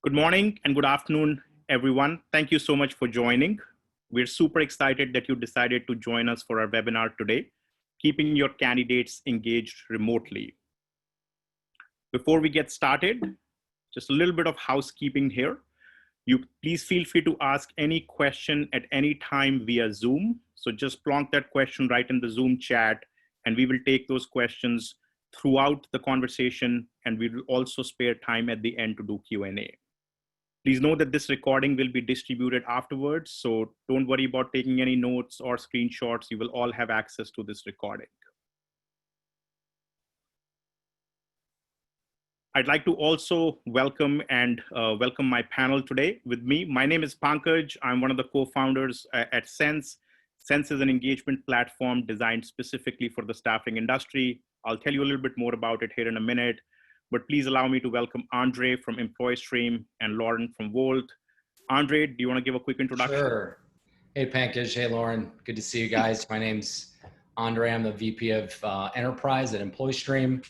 Good morning and good afternoon, everyone. Thank you so much for joining. We're super excited that you decided to join us for our webinar today, Keeping Your Candidates Engaged Remotely. Before we get started, just a little bit of housekeeping here. You please feel free to ask any question at any time via Zoom. So just plonk that question right in the Zoom chat, and we will take those questions throughout the conversation, and we will also spare time at the end to do Q&A. Please know that this recording will be distributed afterwards, so don't worry about taking any notes or screenshots. You will all have access to this recording. I'd like to also welcome my panel today with me. My name is Pankaj. I'm one of the co-founders at Sense. Sense is an engagement platform designed specifically for the staffing industry. I'll tell you a little bit more about it here in a minute. But please allow me to welcome Andre from EmployStream and Lauren from Volt. Andre, do you want to give a quick introduction? Sure. Hey, Pankaj. Hey, Lauren. Good to see you guys. My name's Andre. I'm the VP of Enterprise at EmployStream.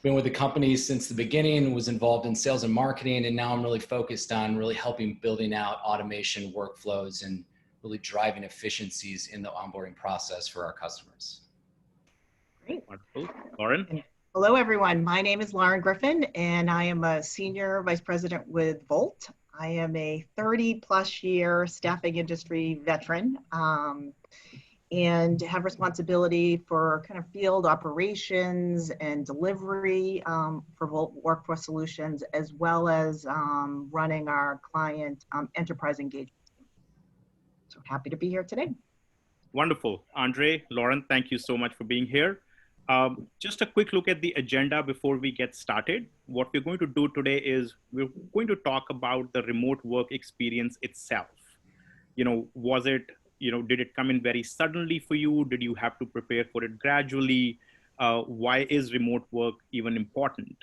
Been with the company since the beginning, was involved in sales and marketing, and now I'm really focused on really helping building out automation workflows and really driving efficiencies in the onboarding process for our customers. Great. Wonderful. Lauren? Hello, everyone. My name is Lauren Griffin, and I am a Senior Vice President with Volt. I am a 30-plus year staffing industry veteran and have responsibility for kind of field operations and delivery for Volt Workforce Solutions, as well as running our client enterprise engagement team. So happy to be here today. Wonderful. Andre, Lauren, thank you so much for being here. Just a quick look at the agenda before we get started. What we're going to do today is we're going to talk about the remote work experience itself. Was it, did it come in very suddenly for you? Did you have to prepare for it gradually? Why is remote work even important?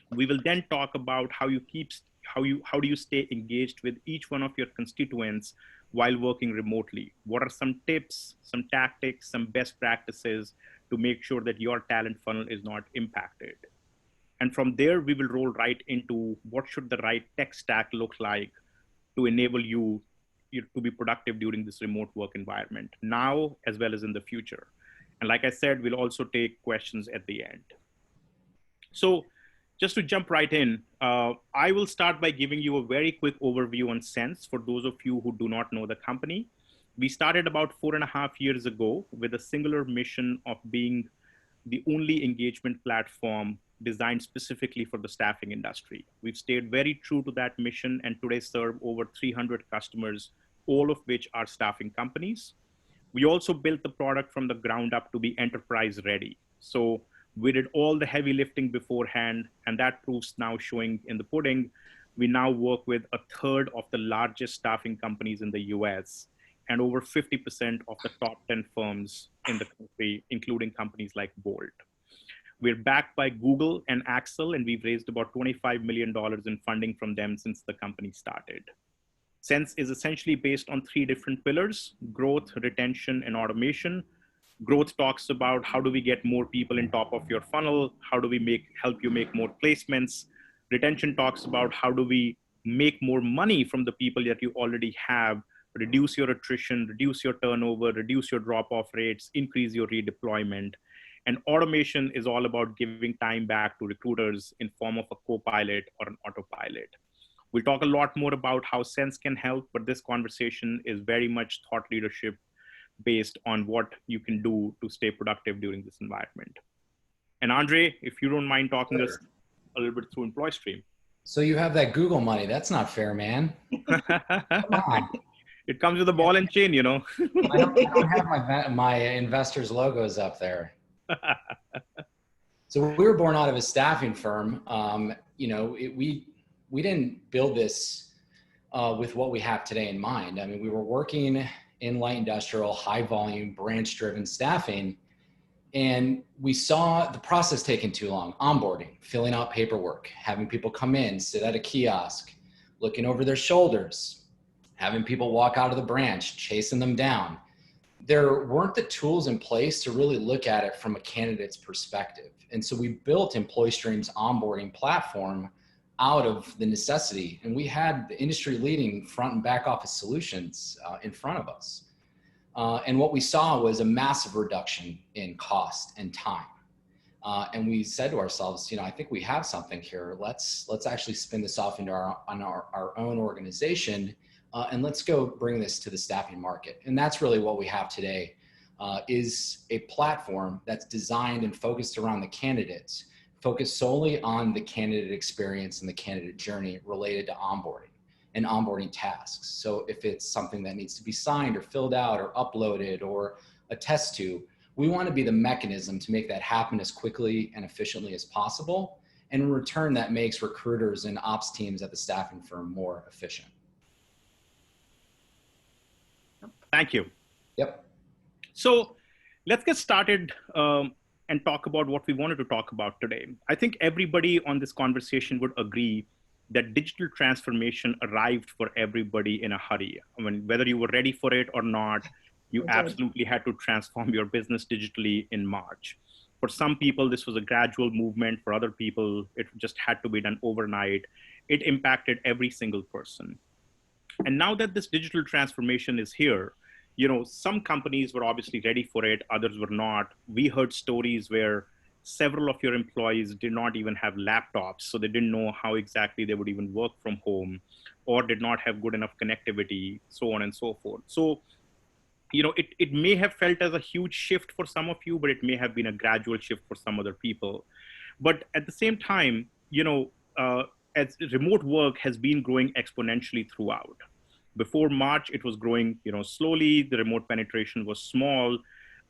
We will then talk about how do you stay engaged with each one of your constituents while working remotely? What are some tips, some tactics, some best practices to make sure that your talent funnel is not impacted? And from there, we will roll right into what should the right tech stack look like to enable you to be productive during this remote work environment, now as well as in the future. And like I said, we'll also take questions at the end. So just to jump right in, I will start by giving you a very quick overview on Sense for those of you who do not know the company. We started about 4.5 years ago with a singular mission of being the only engagement platform designed specifically for the staffing industry. We've stayed very true to that mission and today serve over 300 customers, all of which are staffing companies. We also built the product from the ground up to be enterprise ready. So we did all the heavy lifting beforehand, and that proof's now showing in the pudding. We now work with 1/3 of the largest staffing companies in the US and over 50% of the top 10 firms in the country, including companies like Bolt. We're backed by Google and Axel, and we've raised about $25 million in funding from them since the company started. Sense is essentially based on 3 different pillars: growth, retention, and automation. Growth talks about how do we get more people in top of your funnel? How do we help you make more placements? Retention talks about how do we make more money from the people that you already have, reduce your attrition, reduce your turnover, reduce your drop-off rates, increase your redeployment. And automation is all about giving time back to recruiters in form of a co-pilot or an autopilot. We'll talk a lot more about how Sense can help, but this conversation is very much thought leadership based on what you can do to stay productive during this environment. And Andre, if you don't mind talking us a little bit through EmployStream. So you have that Google money. That's not fair, man. Come on. It comes with a ball and chain, I don't have my investors' logos up there. So we were born out of a staffing firm. We didn't build this with what we have today in mind. I mean, we were working in light industrial, high volume, branch driven staffing. And we saw the process taking too long: onboarding, filling out paperwork, having people come in, sit at a kiosk, looking over their shoulders, having people walk out of the branch, chasing them down. There weren't the tools in place to really look at it from a candidate's perspective. And so we built EmployStream's onboarding platform out of the necessity, and we had the industry leading front and back office solutions in front of us. And what we saw was a massive reduction in cost and time. And we said to ourselves, I think we have something here. Let's actually spin this off into our own organization, and let's go bring this to the staffing market. And that's really what we have today, is a platform that's designed and focused around the candidates, focused solely on the candidate experience and the candidate journey related to onboarding and onboarding tasks. So if it's something that needs to be signed or filled out or uploaded or attest to, we want to be the mechanism to make that happen as quickly and efficiently as possible. And in return, that makes recruiters and ops teams at the staffing firm more efficient. Thank you. Yep. So let's get started and talk about what we wanted to talk about today. I think everybody on this conversation would agree that digital transformation arrived for everybody in a hurry. I mean, whether you were ready for it or not, you absolutely had to transform your business digitally in March. For some people, this was a gradual movement. For other people, it just had to be done overnight. It impacted every single person. And now that this digital transformation is here, some companies were obviously ready for it, others were not. We heard stories where several of your employees did not even have laptops, so they didn't know how exactly they would even work from home, or did not have good enough connectivity, so on and so forth. So, it may have felt as a huge shift for some of you, but it may have been a gradual shift for some other people. But at the same time, as remote work has been growing exponentially throughout. Before March, it was growing, slowly. The remote penetration was small.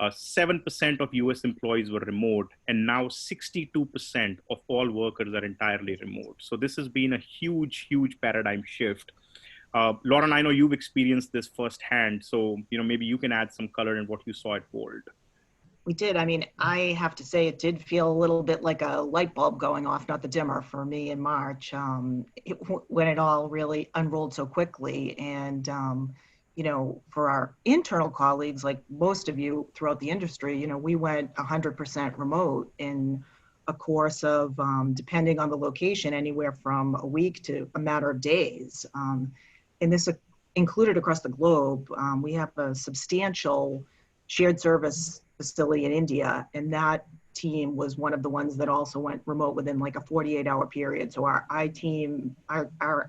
7% of US employees were remote, and now 62% of all workers are entirely remote. So this has been a huge, huge paradigm shift. Lauren, I know you've experienced this firsthand, so maybe you can add some color in what you saw at Bold. We did. I mean, I have to say it did feel a little bit like a light bulb going off, not the dimmer, for me in March, when it all really unrolled so quickly. And, for our internal colleagues, like most of you throughout the industry, we went 100% remote in a course of, depending on the location, anywhere from a week to a matter of days. And this included across the globe. We have a substantial shared service facility in India, and that team was one of the ones that also went remote within like a 48-hour period. So our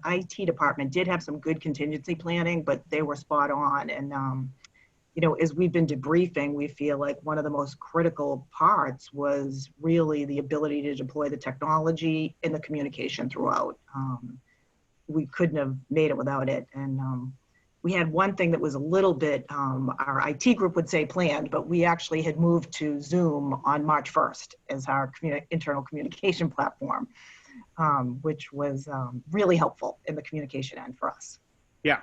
IT department did have some good contingency planning, but they were spot on. And as we've been debriefing, we feel like one of the most critical parts was really the ability to deploy the technology and the communication throughout. We couldn't have made it without it. And we had one thing that was a little bit, our IT group would say planned, but we actually had moved to Zoom on March 1st as our internal communication platform, which was really helpful in the communication end for us. Yeah.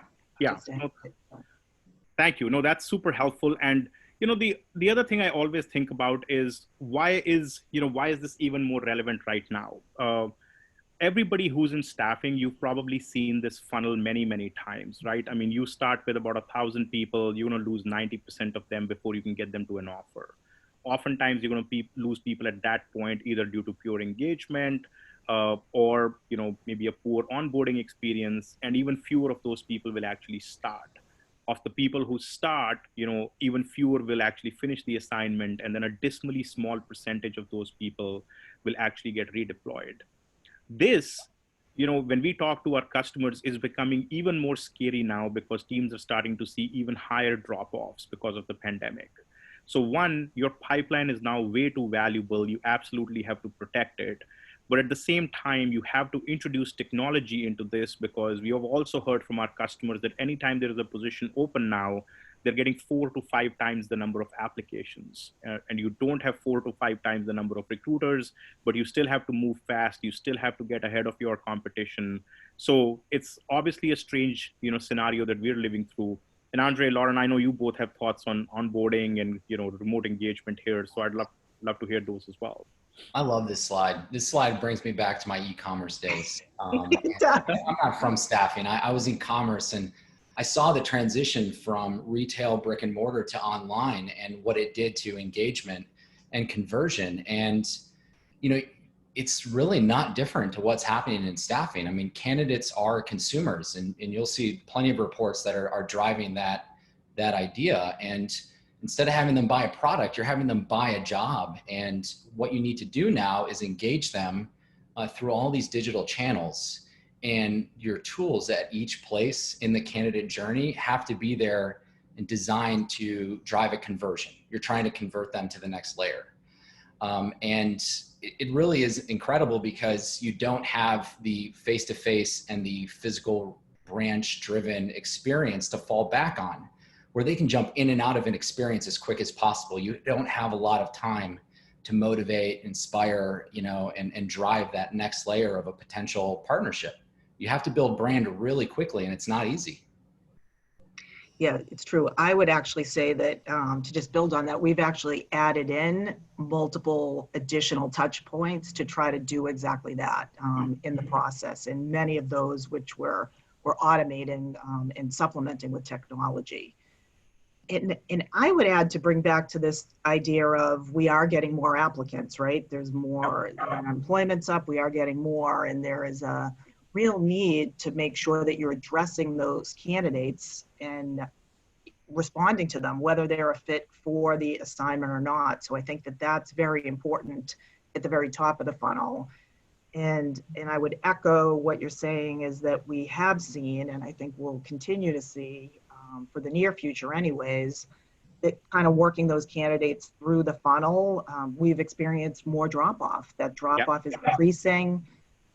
Thank you. No, that's super helpful. And the other thing I always think about is why is this even more relevant right now? Everybody who's in staffing, you've probably seen this funnel many, many times, right? I mean, you start with about 1,000 people, you're going to lose 90% of them before you can get them to an offer. Oftentimes, you're going to lose people at that point, either due to pure engagement or maybe a poor onboarding experience, and even fewer of those people will actually start. Of the people who start, even fewer will actually finish the assignment, and then a dismally small percentage of those people will actually get redeployed. This, when we talk to our customers, is becoming even more scary now because teams are starting to see even higher drop-offs because of the pandemic. So one, your pipeline is now way too valuable. You absolutely have to protect it. But at the same time, you have to introduce technology into this, because we have also heard from our customers that anytime there is a position open now, they're getting 4 to 5 times the number of applications. And you don't have 4 to 5 times the number of recruiters, but you still have to move fast. You still have to get ahead of your competition. So it's obviously a strange, scenario that we're living through. And Andre, Lauren, I know you both have thoughts on onboarding and, remote engagement here. So I'd love to hear those as well. I love this slide. This slide brings me back to my e-commerce days. I'm not from staffing. I was in commerce, and I saw the transition from retail brick and mortar to online and what it did to engagement and conversion. And, it's really not different to what's happening in staffing. I mean, candidates are consumers, and you'll see plenty of reports that are driving that idea. And instead of having them buy a product, you're having them buy a job. And what you need to do now is engage them through all these digital channels. And your tools at each place in the candidate journey have to be there and designed to drive a conversion. You're trying to convert them to the next layer. And it really is incredible because you don't have the face-to-face and the physical branch-driven experience to fall back on, where they can jump in and out of an experience as quick as possible. You don't have a lot of time to motivate, inspire, and drive that next layer of a potential partnership. You have to build brand really quickly, and it's not easy. Yeah, it's true. I would actually say that to just build on that, we've actually added in multiple additional touch points to try to do exactly that in the process. And many of those which we're automating and supplementing with technology. And I would add, to bring back to this idea of, we are getting more applicants, right? There's more, unemployment's up, we are getting more, and there is a real need to make sure that you're addressing those candidates and responding to them, whether they're a fit for the assignment or not. So I think that that's very important at the very top of the funnel. And I would echo what you're saying, is that we have seen, and I think we'll continue to see for the near future anyways, that kind of working those candidates through the funnel, we've experienced more drop-off. That drop-off is increasing.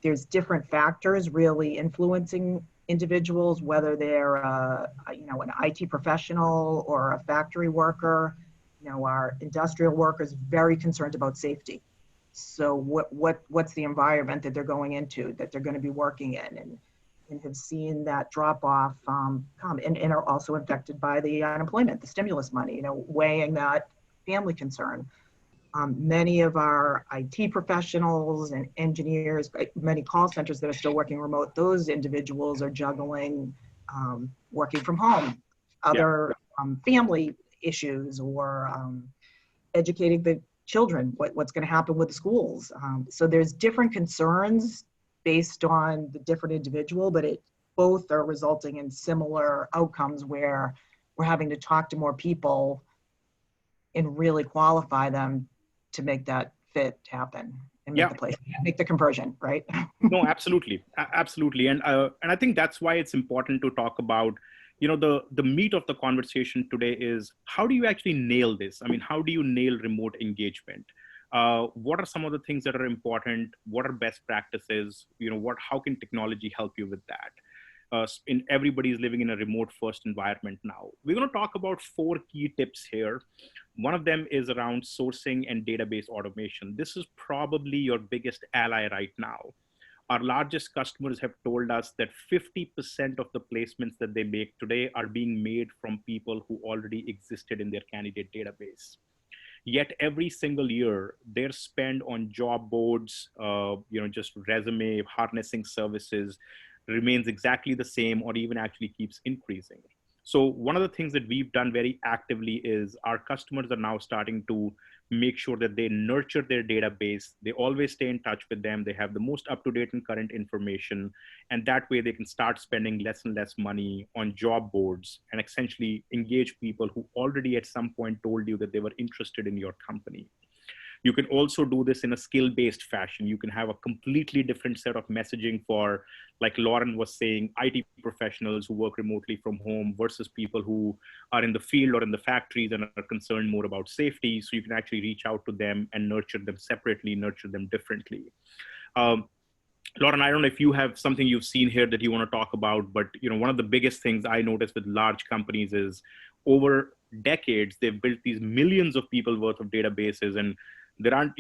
There's different factors really influencing individuals, whether they're an IT professional or a factory worker. Our industrial workers very concerned about safety. So what's the environment that they're going into, that they're going to be working in, and have seen that drop off come, and are also affected by the unemployment, the stimulus money, weighing that family concern. Many of our IT professionals and engineers, many call centers that are still working remote, those individuals are juggling working from home, other family issues, or educating the children, what's going to happen with the schools. So there's different concerns based on the different individual, but both are resulting in similar outcomes, where we're having to talk to more people and really qualify them to make that fit happen and make the conversion, right? No, absolutely. Absolutely. And I think that's why it's important to talk about, the meat of the conversation today is, how do you actually nail this? I mean, how do you nail remote engagement? What are some of the things that are important? What are best practices? How can technology help you with that? Everybody's living in a remote first environment now. We're going to talk about 4 key tips here. One of them is around sourcing and database automation. This is probably your biggest ally right now. Our largest customers have told us that 50% of the placements that they make today are being made from people who already existed in their candidate database. Yet every single year, their spend on job boards, just resume harnessing services, remains exactly the same, or even actually keeps increasing. So one of the things that we've done very actively is, our customers are now starting to make sure that they nurture their database. They always stay in touch with them. They have the most up-to-date and current information. And that way they can start spending less and less money on job boards and essentially engage people who already at some point told you that they were interested in your company. You can also do this in a skill-based fashion. You can have a completely different set of messaging for, like Lauren was saying, IT professionals who work remotely from home versus people who are in the field or in the factories and are concerned more about safety. So you can actually reach out to them and nurture them separately, nurture them differently. Lauren, I don't know if you have something you've seen here that you want to talk about, but one of the biggest things I notice with large companies is, over decades, they've built these millions of people worth of databases, and there aren't,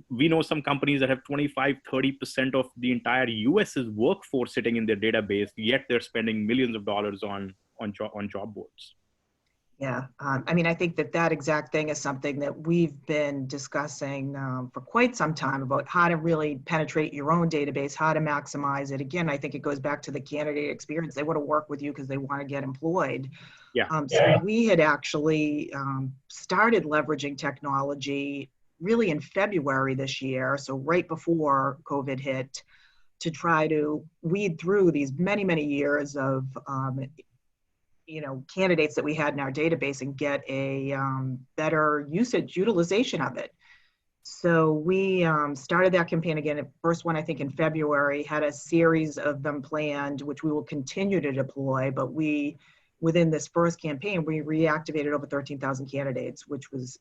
we know some companies that have 25, 30% of the entire US's workforce sitting in their database, yet they're spending millions of dollars on job boards. Yeah, I think that exact thing is something that we've been discussing for quite some time, about how to really penetrate your own database, how to maximize it. Again, I think it goes back to the candidate experience. They want to work with you because they want to get employed. Yeah. So we had actually started leveraging technology really in February this year, so right before COVID hit, to try to weed through these many, many years of candidates that we had in our database and get a better utilization of it. So we started that campaign again. First one, I think in February, had a series of them planned, which we will continue to deploy. But within this first campaign, we reactivated over 13,000 candidates, which was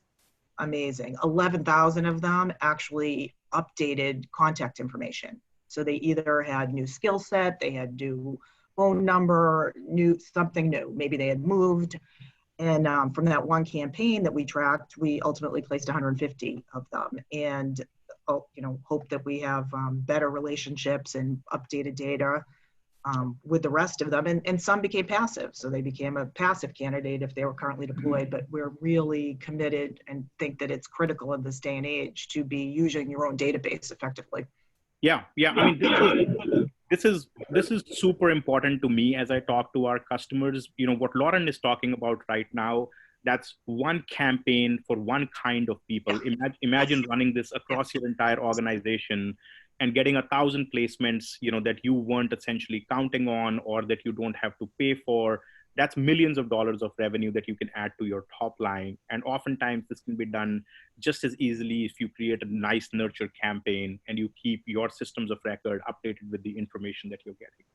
amazing. 11,000 of them actually updated contact information. So they either had new skill set, they had new phone number, something new. Maybe they had moved. And from that one campaign that we tracked, we ultimately placed 150 of them, and hope that we have better relationships and updated data with the rest of them. And some became passive, so they became a passive candidate if they were currently deployed. But we're really committed and think that it's critical in this day and age to be using your own database effectively. Yeah. I mean, this is super important to me as I talk to our customers. What Lauren is talking about right now, that's one campaign for one kind of people. Imagine running this across your entire organization and getting 1,000 placements, that you weren't essentially counting on or that you don't have to pay for. That's millions of dollars of revenue that you can add to your top line. And oftentimes this can be done just as easily if you create a nice nurture campaign and you keep your systems of record updated with the information that you're getting.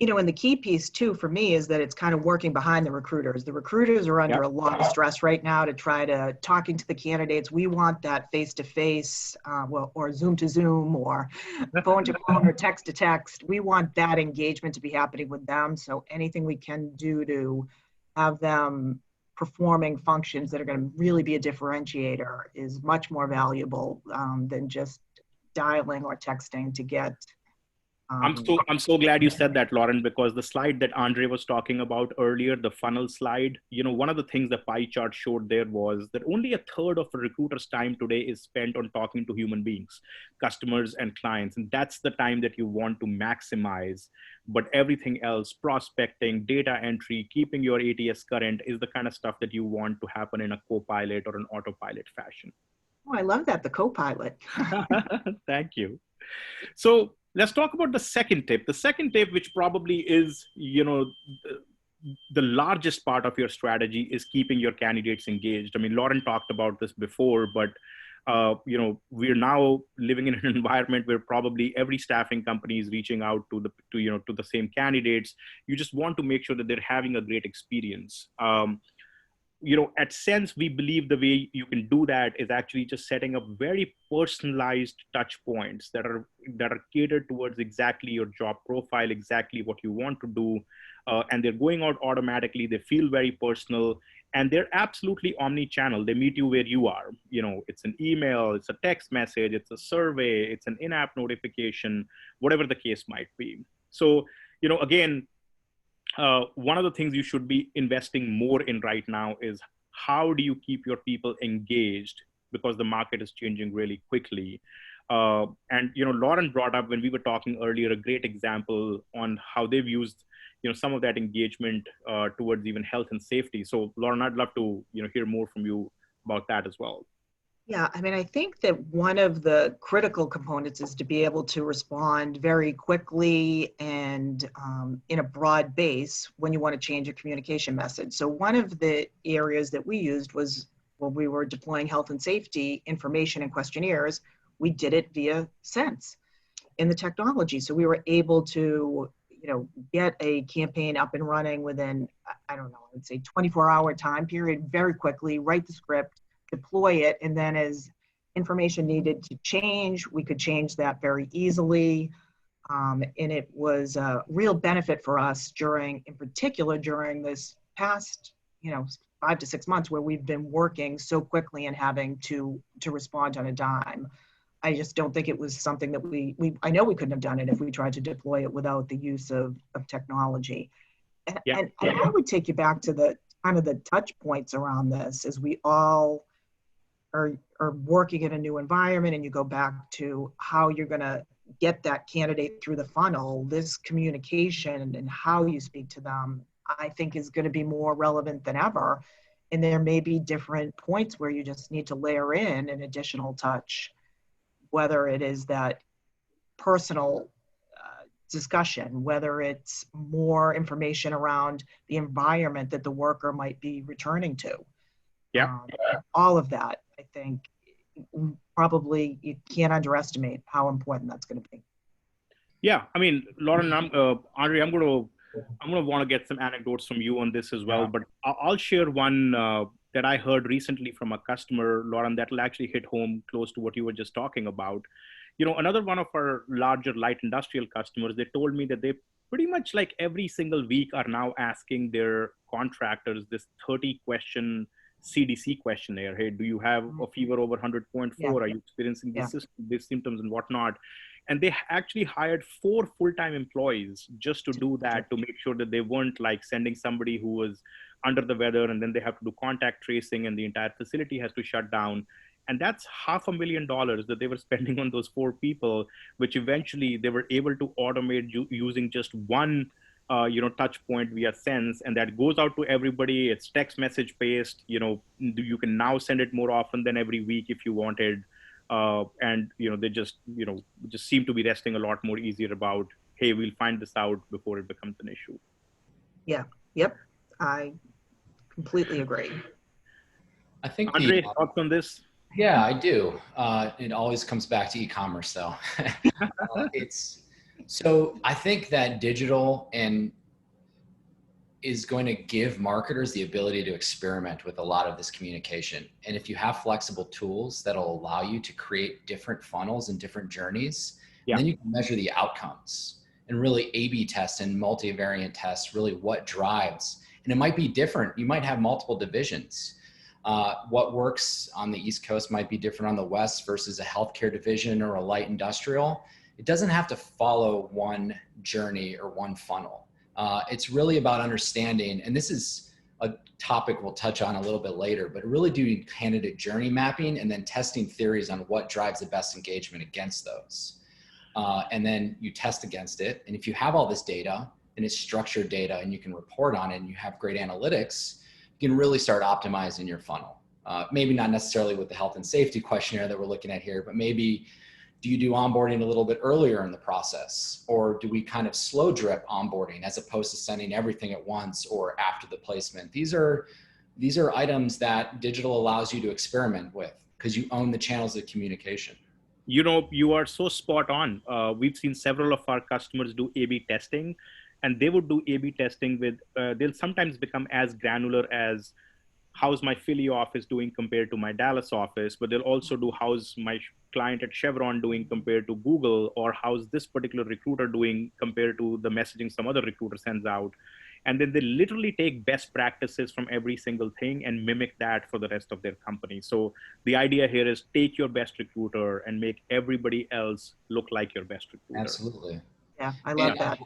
And the key piece too for me is that it's kind of working behind the recruiters. The recruiters are under a lot of stress right now to try to talking to the candidates. We want that face-to-face, or Zoom to Zoom, or phone to phone, or text to text. We want that engagement to be happening with them. So anything we can do to have them performing functions that are going to really be a differentiator is much more valuable than just dialing or texting to get. I'm so glad you said that, Lauren, because the slide that Andre was talking about earlier, the funnel slide, one of the things the pie chart showed there was that only 1/3 of a recruiter's time today is spent on talking to human beings, customers and clients. And that's the time that you want to maximize. But everything else, prospecting, data entry, keeping your ATS current is the kind of stuff that you want to happen in a co-pilot or an autopilot fashion. Oh, I love that, the co-pilot. Thank you. So let's talk about the second tip. The second tip, which probably is, the largest part of your strategy, is keeping your candidates engaged. I mean, Lauren talked about this before, but we're now living in an environment where probably every staffing company is reaching out to the same candidates. You just want to make sure that they're having a great experience. At Sense, we believe the way you can do that is actually just setting up very personalized touch points that are catered towards exactly your job profile, exactly what you want to do. And they're going out automatically. They feel very personal, and they're absolutely omni-channel. They meet you where you are. It's an email, it's a text message, it's a survey, it's an in-app notification, whatever the case might be. So, again, one of the things you should be investing more in right now is how do you keep your people engaged, because the market is changing really quickly. And Lauren brought up, when we were talking earlier, a great example on how they've used some of that engagement towards even health and safety. So Lauren, I'd love to hear more from you about that as well. Yeah, I mean, I think that one of the critical components is to be able to respond very quickly and in a broad base when you want to change a communication message. So one of the areas that we used was when we were deploying health and safety information and questionnaires, we did it via Sense in the technology. So we were able to get a campaign up and running within, I don't know, I'd say 24-hour time period, very quickly, write the script, deploy it, and then as information needed to change, we could change that very easily. And it was a real benefit for us in particular during this past, 5 to 6 months where we've been working so quickly and having to respond on a dime. I just don't think it was something that I know we couldn't have done it if we tried to deploy it without the use of technology. And I would take you back to the kind of the touch points around this, as we all are working in a new environment, and you go back to how you're going to get that candidate through the funnel. This communication and how you speak to them, I think, is going to be more relevant than ever. And there may be different points where you just need to layer in an additional touch, whether it is that personal discussion, whether it's more information around the environment that the worker might be returning to. Yeah. All of that, I think, probably you can't underestimate how important that's going to be. Yeah, I mean, Lauren, Andre, I'm gonna want to get some anecdotes from you on this as well. But I'll share one that I heard recently from a customer, Lauren, that will actually hit home close to what you were just talking about. Another one of our larger light industrial customers, they told me that they pretty much like every single week are now asking their contractors this 30-question CDC questionnaire. Hey, do you have a fever over 100.4? Yeah. Are you experiencing these symptoms and whatnot? And they actually hired 4 full-time employees just to do that, to make sure that they weren't like sending somebody who was under the weather and then they have to do contact tracing and the entire facility has to shut down. And that's $500,000 that they were spending on those 4 people, which eventually they were able to automate using just one touch point via Sense, and that goes out to everybody. It's text message based. You can now send it more often than every week if you wanted. And they just seem to be resting a lot more easier about, hey, we'll find this out before it becomes an issue. Yeah. Yep. I completely agree. I think Andre, thoughts on this? Yeah, I do. It always comes back to e-commerce, though. So I think that digital is going to give marketers the ability to experiment with a lot of this communication. And if you have flexible tools that'll allow you to create different funnels and different journeys, then you can measure the outcomes and really A/B test and multivariate test really what drives. And it might be different. You might have multiple divisions. What works on the East Coast might be different on the West versus a healthcare division or a light industrial. It doesn't have to follow one journey or one funnel. It's really about understanding, and this is a topic we'll touch on a little bit later, but really doing candidate journey mapping and then testing theories on what drives the best engagement against those. And then you test against it. And if you have all this data and it's structured data and you can report on it and you have great analytics, you can really start optimizing your funnel. Maybe not necessarily with the health and safety questionnaire that we're looking at here, but maybe do you do onboarding a little bit earlier in the process? Or do we kind of slow drip onboarding as opposed to sending everything at once or after the placement? These are items that digital allows you to experiment with because you own the channels of communication. You are so spot on. We've seen several of our customers do A/B testing, and they would do A/B testing with, they'll sometimes become as granular as how's my Philly office doing compared to my Dallas office, but they'll also do how's my client at Chevron doing compared to Google, or how's this particular recruiter doing compared to the messaging some other recruiter sends out. And then they literally take best practices from every single thing and mimic that for the rest of their company. So the idea here is take your best recruiter and make everybody else look like your best recruiter. Absolutely. Yeah, I love that.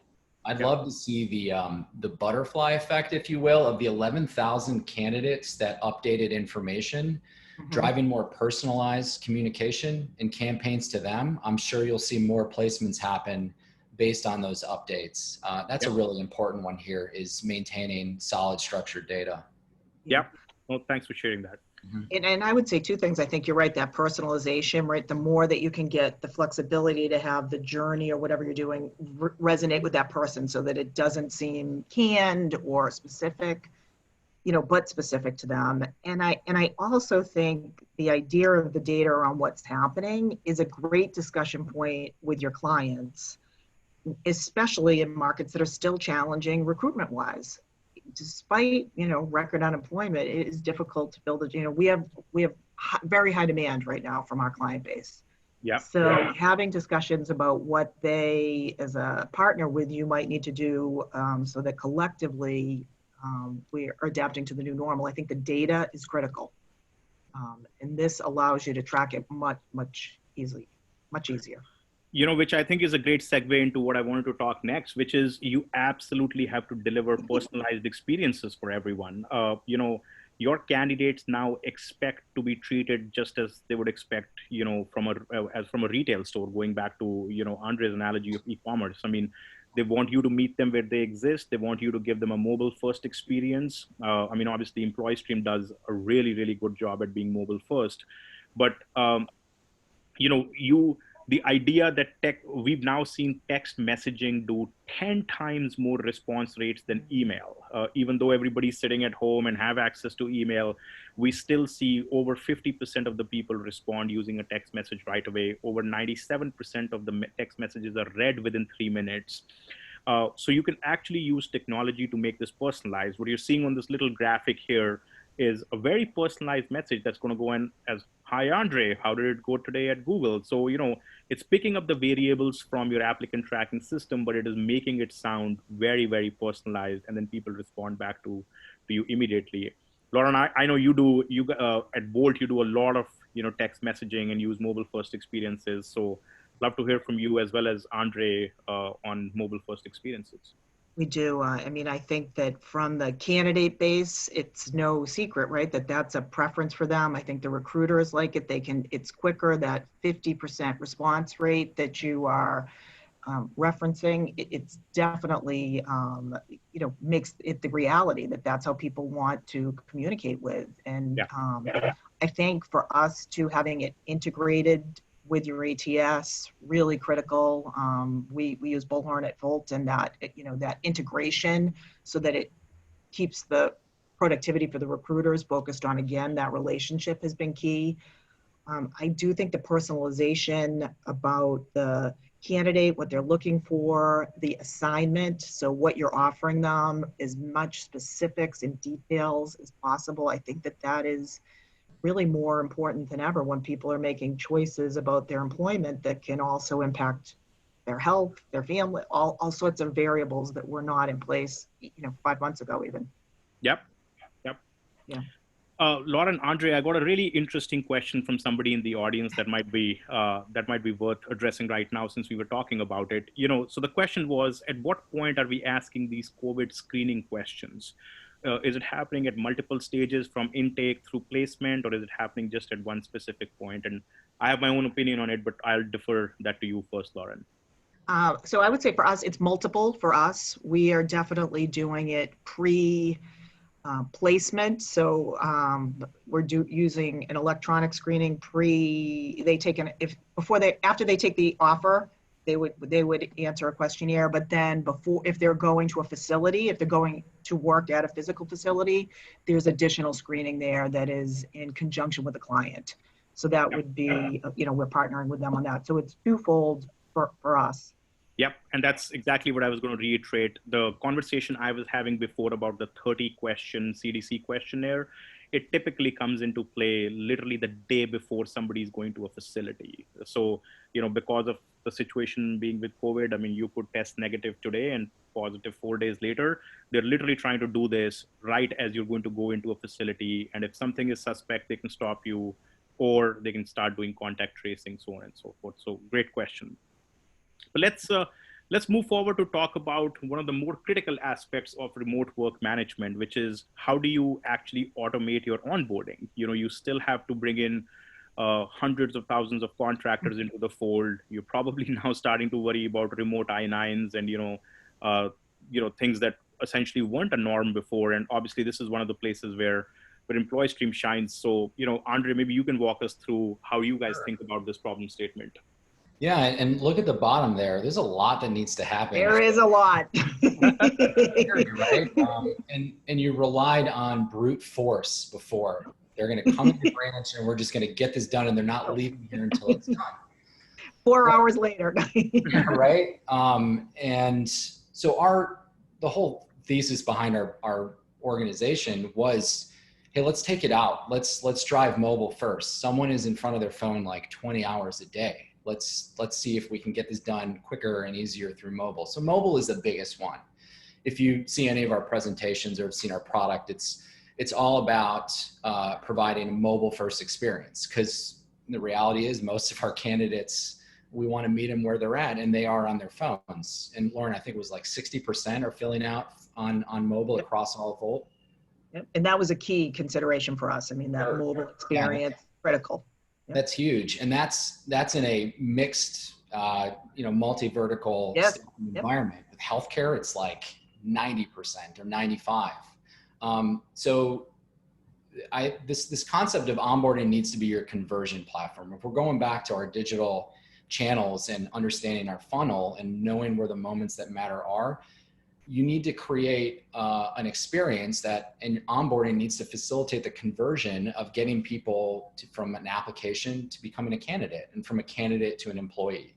I'd love to see the butterfly effect, if you will, of the 11,000 candidates that updated information, driving more personalized communication and campaigns to them. I'm sure you'll see more placements happen based on those updates. That's a really important one here, is maintaining solid structured data. Yeah. Well, thanks for sharing that. And I would say 2 things. I think you're right, that personalization, right? The more that you can get the flexibility to have the journey or whatever you're doing resonate with that person so that it doesn't seem canned or specific, but specific to them. And I also think the idea of the data around what's happening is a great discussion point with your clients, especially in markets that are still challenging recruitment wise. Despite, record unemployment, it is difficult to build a, we have very high demand right now from our client base. Yeah. So having discussions about what they, as a partner with you, might need to do so that collectively we are adapting to the new normal. I think the data is critical. And this allows you to track it much easier. Which I think is a great segue into what I wanted to talk next, which is you absolutely have to deliver personalized experiences for everyone. Your candidates now expect to be treated just as they would expect, from a retail store, going back to, Andre's analogy of e-commerce. I mean, They want you to meet them where they exist. They want you to give them a mobile first experience. I mean, obviously EmployStream does a really, really good job at being mobile first, but you know, the idea that we've now seen text messaging do 10 times more response rates than email. Even though everybody's sitting at home and have access to email, we still see over 50% of the people respond using a text message right away. Over 97% of the text messages are read within 3 minutes. So you can actually use technology to make this personalized. What you're seeing on this little graphic here is a very personalized message that's going to go in as, "Hi, Andre, how did it go today at Google?" So, you know, it's picking up the variables from your applicant tracking system, but it is making it sound very, very personalized. And then people respond back to you immediately. Lauren, I know you at Bolt, you do a lot of, you know, text messaging and use mobile first experiences. So love to hear from you as well as Andre on mobile first experiences. We do. I mean, I think that from the candidate base, it's no secret, right? That's a preference for them. I think the recruiters like it. It's quicker. That 50% response rate that you are referencing, it's definitely, you know, makes it the reality that that's how people want to communicate with. And I think for us to having it integrated with your ATS, really critical. We use Bullhorn at Volt, and that, you know, that integration so that it keeps the productivity for the recruiters focused on, again, that relationship has been key. I do think the personalization about the candidate, what they're looking for, the assignment, so what you're offering them, as much specifics and details as possible. I think that is really more important than ever when people are making choices about their employment that can also impact their health, their family, all sorts of variables that were not in place, you know, 5 months ago even. Yep. Yeah. Lauren, Andre, I got a really interesting question from somebody in the audience that might be worth addressing right now, since we were talking about it. You know, so the question was, at what point are we asking these COVID screening questions? Is it happening at multiple stages from intake through placement, or is it happening just at one specific point? And I have my own opinion on it, but I'll defer that to you first, Lauren. So I would say for us, it's multiple. For us, we are definitely doing it placement. So we're using an electronic screening after they take the offer, they would answer a questionnaire, but then if they're going to a facility, if they're going to work at a physical facility, there's additional screening there that is in conjunction with the client. So that would be, you know, we're partnering with them on that. So it's twofold for us. Yep, and that's exactly what I was going to reiterate. The conversation I was having before about the 30-question CDC questionnaire, it typically comes into play literally the day before somebody's going to a facility. So, you know, because of the situation being with COVID, I mean, you could test negative today and positive 4 days later. They're literally trying to do this right as you're going to go into a facility. And if something is suspect, they can stop you, or they can start doing contact tracing, so on and so forth. So great question. But let's move forward to talk about one of the more critical aspects of remote work management, which is how do you actually automate your onboarding? You know, you still have to bring in hundreds of thousands of contractors into the fold. You're probably now starting to worry about remote I-9s and, you know, things that essentially weren't a norm before. And obviously, this is one of the places where EmployStream shines. So, you know, Andre, maybe you can walk us through how you guys think about this problem statement. Yeah, and look at the bottom there. There's a lot that needs to happen. There is a lot. Right? And you relied on brute force before. They're going to come to the branch and we're just going to get this done, and they're not leaving here until it's done. 4 hours later. Right? And so the whole thesis behind our organization was, hey, let's take it out. Let's drive mobile first. Someone is in front of their phone like 20 hours a day. Let's see if we can get this done quicker and easier through mobile. So mobile is the biggest one. If you see any of our presentations or have seen our product, it's all about providing a mobile first experience, because the reality is most of our candidates, we want to meet them where they're at, and they are on their phones. And Lauren, I think it was like 60% are filling out on mobile across all of Volt. And that was a key consideration for us. I mean, that mobile experience, critical. That's huge. And that's in a mixed multi-vertical Yep. environment. With healthcare, it's like 90% or 95. So this concept of onboarding needs to be your conversion platform. If we're going back to our digital channels and understanding our funnel and knowing where the moments that matter are, you need to create an experience that in onboarding needs to facilitate the conversion of getting people from an application to becoming a candidate, and from a candidate to an employee.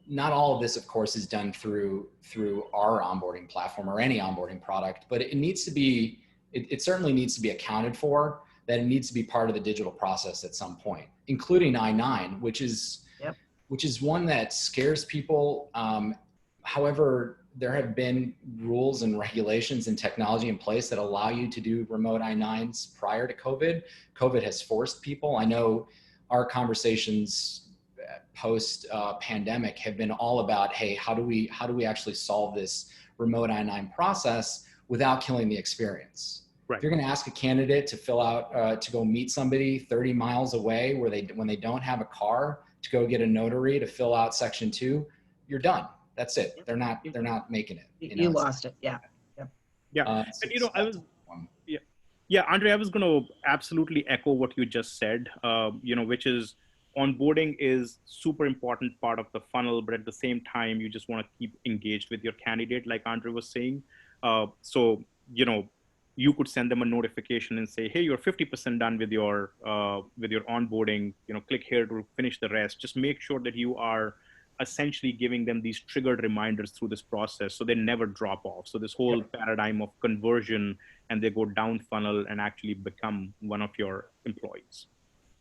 Not all of this, of course, is done through our onboarding platform or any onboarding product, but it needs to be, it certainly needs to be accounted for, that it needs to be part of the digital process at some point, including I-9, which is one that scares people. However, there have been rules and regulations and technology in place that allow you to do remote I-9s prior to COVID. COVID has forced people. I know our conversations post pandemic have been all about, hey, how do we actually solve this remote I-9 process without killing the experience? Right. If you're going to ask a candidate to fill out, to go meet somebody 30 miles away when they don't have a car, to go get a notary to fill out Section 2, you're done. That's it. They're not making it. You lost it. Yeah. Yeah. Andre, I was going to absolutely echo what you just said, which is onboarding is super important part of the funnel, but at the same time, you just want to keep engaged with your candidate, like Andre was saying. You could send them a notification and say, hey, you're 50% done with your onboarding, click here to finish the rest. Just make sure that you are essentially giving them these triggered reminders through this process so they never drop off. So this whole paradigm of conversion, and they go down funnel and actually become one of your employees.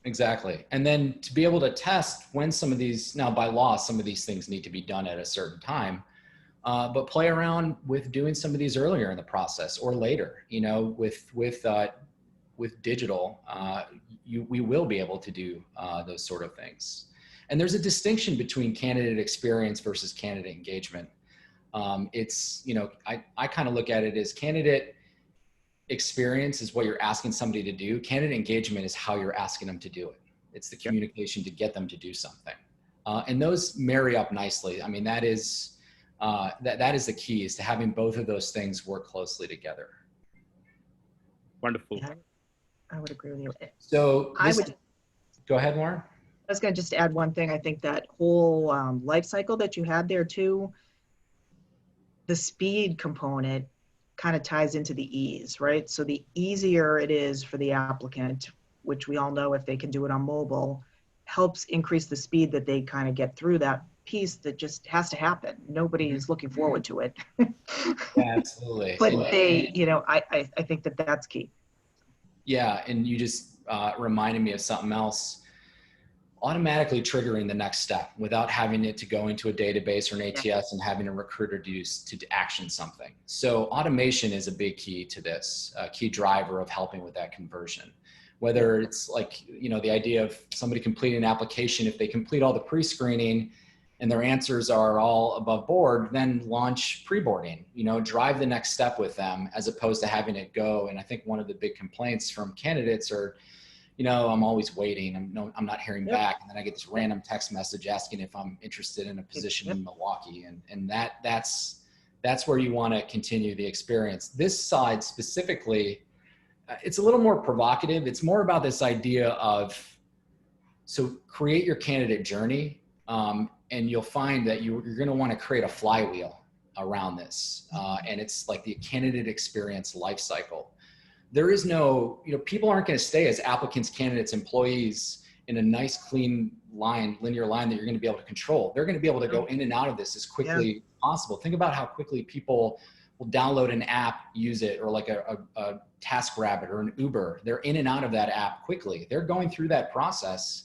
Exactly. And then to be able to test when some of these, now by law, some of these things need to be done at a certain time, but play around with doing some of these earlier in the process or later, with digital, we will be able to do those sort of things. And there's a distinction between candidate experience versus candidate engagement. I kind of look at it as candidate experience is what you're asking somebody to do. Candidate engagement is how you're asking them to do it. It's the communication to get them to do something. And those marry up nicely. I mean, that is the key, is to having both of those things work closely together. Wonderful. Yeah, I would agree with you. So go ahead, Lauren. I was going to just add one thing. I think that whole life cycle that you had there too, the speed component kind of ties into the ease, right? So the easier it is for the applicant, which we all know if they can do it on mobile, helps increase the speed that they kind of get through that piece that just has to happen. Nobody is looking forward to it. Yeah, absolutely. But I think that that's key. Yeah, and you just reminded me of something else. Automatically triggering the next step without having it to go into a database or an ATS and having a recruiter to action something. So automation is a big key to this, a key driver of helping with that conversion. Whether it's like, the idea of somebody completing an application, if they complete all the pre-screening and their answers are all above board, then launch pre-boarding, drive the next step with them as opposed to having it go. And I think one of the big complaints from candidates are, I'm always waiting. I'm not hearing back. And then I get this random text message asking if I'm interested in a position in Milwaukee. And that's where you want to continue the experience. This side specifically, it's a little more provocative. It's more about this idea of, so create your candidate journey. And you'll find that you're going to want to create a flywheel around this. And it's like the candidate experience lifecycle. There is no, people aren't going to stay as applicants, candidates, employees in a nice, clean line, linear line that you're going to be able to control. They're going to be able to go in and out of this as quickly as possible. Think about how quickly people will download an app, use it, or like a TaskRabbit or an Uber. They're in and out of that app quickly. They're going through that process.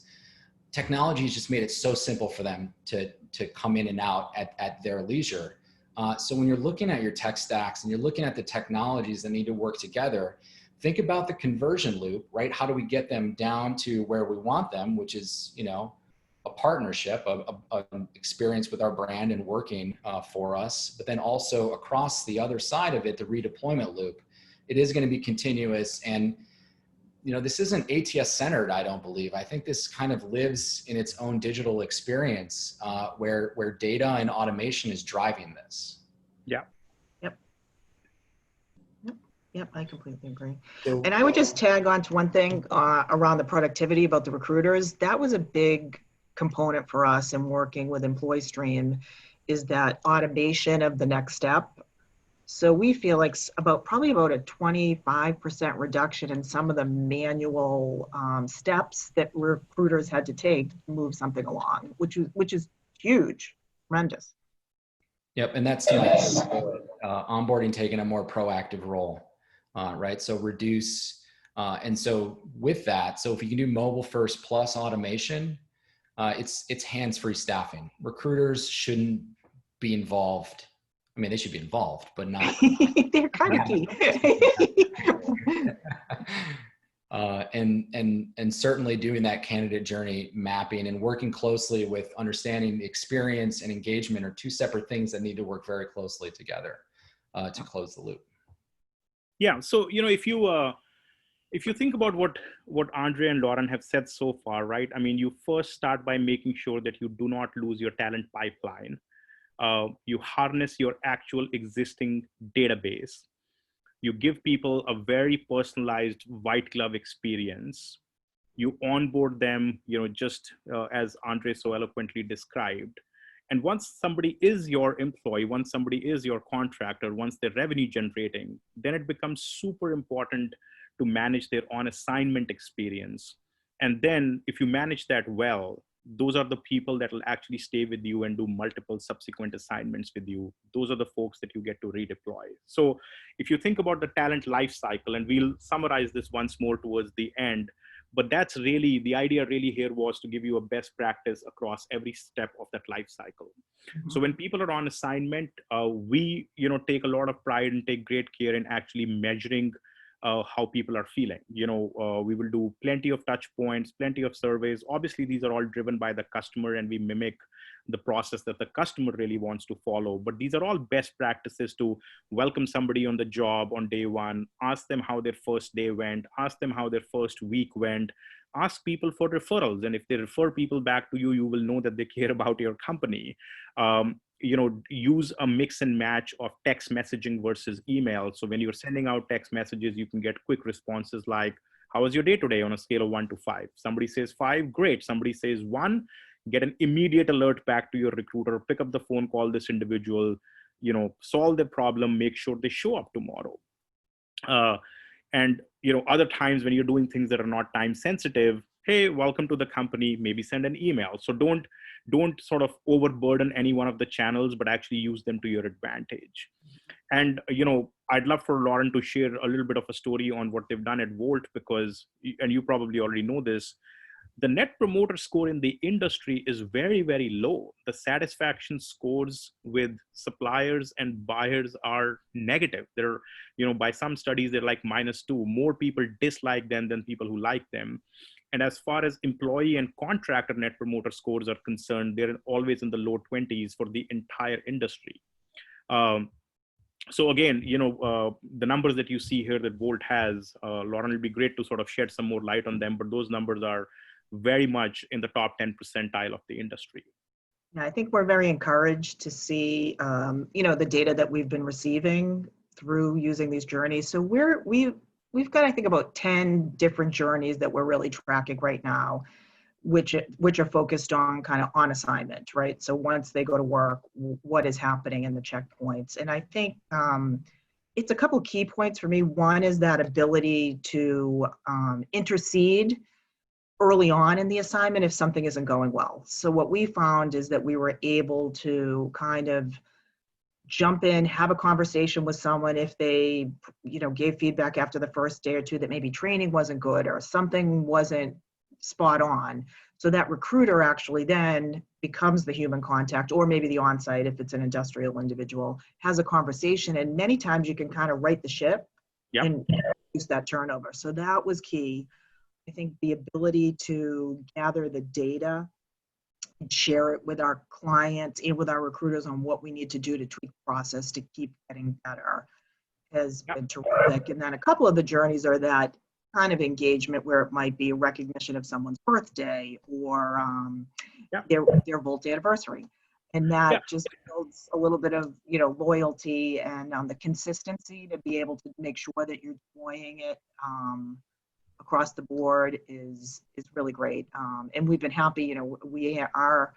Technology has just made it so simple for them to come in and out at their leisure. So when you're looking at your tech stacks and you're looking at the technologies that need to work together, think about the conversion loop, right? How do we get them down to where we want them, which is, a partnership, an experience with our brand and working for us, but then also across the other side of it, the redeployment loop. It is going to be continuous. And this isn't ATS centered, I don't believe. I think this kind of lives in its own digital experience where data and automation is driving this. Yeah. Yep, I completely agree. So, And I would just tag on to one thing around the productivity about the recruiters. That was a big component for us in working with EmployStream, is that automation of the next step. So we feel like probably about a 25% reduction in some of the manual steps that recruiters had to take to move something along, which is huge, tremendous. yep, and that's nice. Onboarding taking a more proactive role, right? So reduce, and so with that, so if you can do mobile first plus automation, it's hands-free staffing. Recruiters shouldn't be involved. I mean, they should be involved, but not. They're kind of key. And certainly doing that candidate journey mapping and working closely with understanding experience and engagement are two separate things that need to work very closely together to close the loop. Yeah. So, if you think about what Andre and Lauren have said so far, right? I mean, you first start by making sure that you do not lose your talent pipeline. You harness your actual existing database. You give people a very personalized white glove experience. You onboard them, just as Andre so eloquently described. And once somebody is your employee, once somebody is your contractor, once they're revenue generating, then it becomes super important to manage their on assignment experience. And then if you manage that well, those are the people that will actually stay with you and do multiple subsequent assignments with you. Those are the folks that you get to redeploy. So if you think about the talent life cycle, and we'll summarize this once more towards the end, but that's really, the idea really here was to give you a best practice across every step of that life cycle. Mm-hmm. So when people are on assignment, we take a lot of pride and take great care in actually measuring how people are feeling. We will do plenty of touch points, plenty of surveys. Obviously, these are all driven by the customer, and we mimic the process that the customer really wants to follow. But these are all best practices to welcome somebody on the job on day one, ask them how their first day went, ask them how their first week went, ask people for referrals. And if they refer people back to you, you will know that they care about your company. Use a mix and match of text messaging versus email. So when you're sending out text messages, you can get quick responses like, how was your day today on a scale of 1 to 5? Somebody says 5, great. Somebody says 1, get an immediate alert back to your recruiter, pick up the phone, call this individual, solve the problem, make sure they show up tomorrow. And other times when you're doing things that are not time sensitive, hey, welcome to the company, maybe send an email. So don't sort of overburden any one of the channels, but actually use them to your advantage. And, I'd love for Lauren to share a little bit of a story on what they've done at Volt, because, and you probably already know this, the net promoter score in the industry is very, very low. The satisfaction scores with suppliers and buyers are negative. They're, by some studies, they're like -2. More people dislike them than people who like them. And as far as employee and contractor net promoter scores are concerned, they're always in the low 20s for the entire industry. So again, the numbers that you see here that Volt has, Lauren, it'd be great to sort of shed some more light on them, but those numbers are very much in the top 10 percentile of the industry. Yeah, I think we're very encouraged to see, the data that we've been receiving through using these journeys. So we've got, I think, about 10 different journeys that we're really tracking right now, which are focused on kind of on assignment, right? So once they go to work, what is happening in the checkpoints? And I think it's a couple key points for me. One is that ability to intercede early on in the assignment if something isn't going well. So what we found is that we were able to kind of jump in, have a conversation with someone if they, gave feedback after the first day or two that maybe training wasn't good or something wasn't spot on. So that recruiter actually then becomes the human contact, or maybe the on-site if it's an industrial individual, has a conversation, and many times you can kind of right the ship. Yep. And reduce that turnover. So that was key. I think the ability to gather the data and share it with our clients and with our recruiters on what we need to do to tweak the process to keep getting better has been terrific. And then a couple of the journeys are that kind of engagement where it might be a recognition of someone's birthday or their Volt anniversary. And that just builds a little bit of, loyalty and the consistency to be able to make sure that you're deploying it across the board is really great. And we've been happy, we are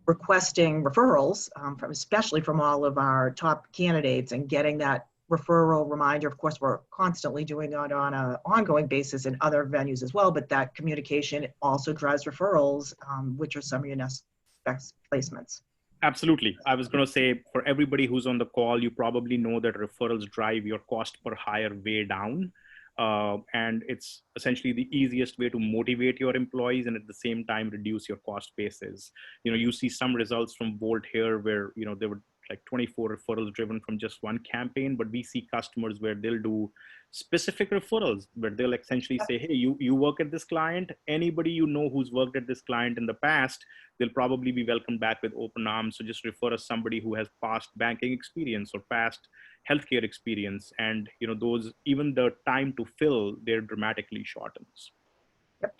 requesting referrals especially from all of our top candidates and getting that referral reminder. Of course, we're constantly doing that on an ongoing basis in other venues as well, but that communication also drives referrals, which are some of your next best placements. Absolutely. I was going to say, for everybody who's on the call, you probably know that referrals drive your cost per hire way down. And it's essentially the easiest way to motivate your employees and at the same time reduce your cost basis. You see some results from Volt here where, there were like 24 referrals driven from just one campaign, but we see customers where they'll do specific referrals where they'll essentially say, hey, you work at this client, anybody who's worked at this client in the past, they'll probably be welcomed back with open arms. So just refer us somebody who has past banking experience or past healthcare experience. And, those, even the time to fill, there dramatically shortens. Yep.